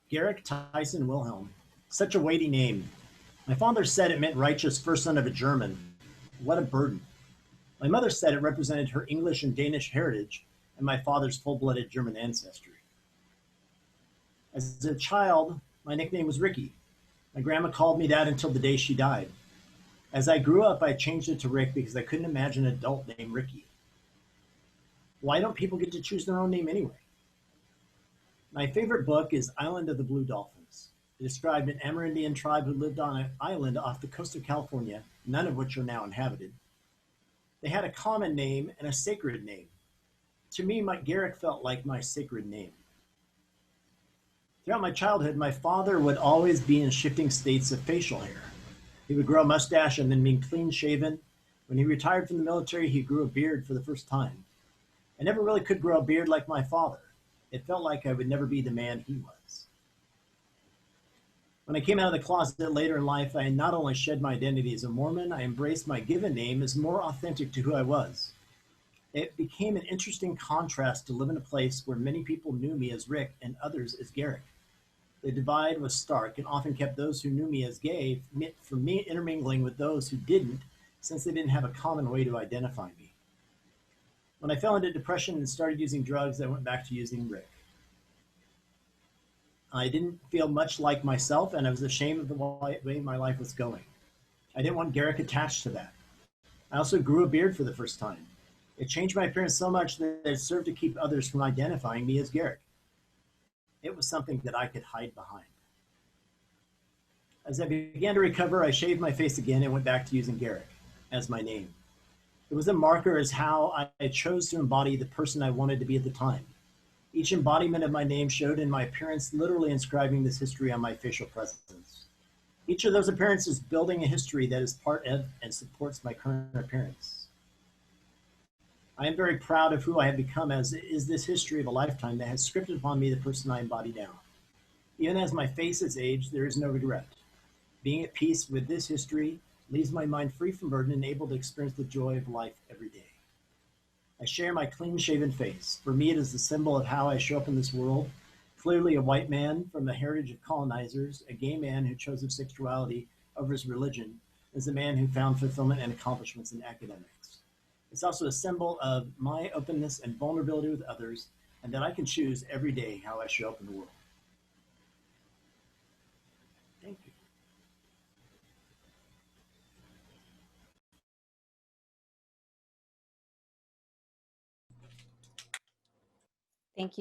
Garrick Tyson Wilhelm. Such a weighty name. My father said it meant righteous first son of a German. What a burden. My mother said it represented her English and Danish heritage and my father's full blooded German ancestry. As a child, my nickname was Ricky. My grandma called me that until the day she died. As I grew up, I changed it to Rick because I couldn't imagine an adult named Ricky. Why don't people get to choose their own name anyway? My favorite book is Island of the Blue Dolphins. It described an Amerindian tribe who lived on an island off the coast of California, none of which are now inhabited. They had a common name and a sacred name. To me, Mike Garrick felt like my sacred name. Throughout my childhood, my father would always be in shifting states of facial hair. He would grow a mustache and then be clean shaven. When he retired from the military, he grew a beard for the first time. I never really could grow a beard like my father. It felt like I would never be the man he was. When I came out of the closet later in life, I not only shed my identity as a Mormon, I embraced my given name as more authentic to who I was. It became an interesting contrast to live in a place where many people knew me as Rick and others as Garrick. The divide was stark and often kept those who knew me as gay from me intermingling with those who didn't, since they didn't have a common way to identify me. When I fell into depression and started using drugs, I went back to using Rick. I didn't feel much like myself, and I was ashamed of the way my life was going. I didn't want Garrick attached to that. I also grew a beard for the first time. It changed my appearance so much that it served to keep others from identifying me as Garrick. It was something that I could hide behind. As I began to recover, I shaved my face again and went back to using Garrick as my name. It was a marker as how I chose to embody the person I wanted to be at the time. Each embodiment of my name showed in my appearance, literally inscribing this history on my facial presence. Each of those appearances building a history that is part of and supports my current appearance. I am very proud of who I have become, as is this history of a lifetime that has scripted upon me the person I embody now. Even as my face has aged, there is no regret. Being at peace with this history leaves my mind free from burden and able to experience the joy of life every day. I share my clean-shaven face. For me, it is the symbol of how I show up in this world. Clearly a white man from the heritage of colonizers, a gay man who chose his sexuality over his religion, is a man who found fulfillment and accomplishments in academics. It's also a symbol of my openness and vulnerability with others, and that I can choose every day how I show up in the world. Thank you. Thank you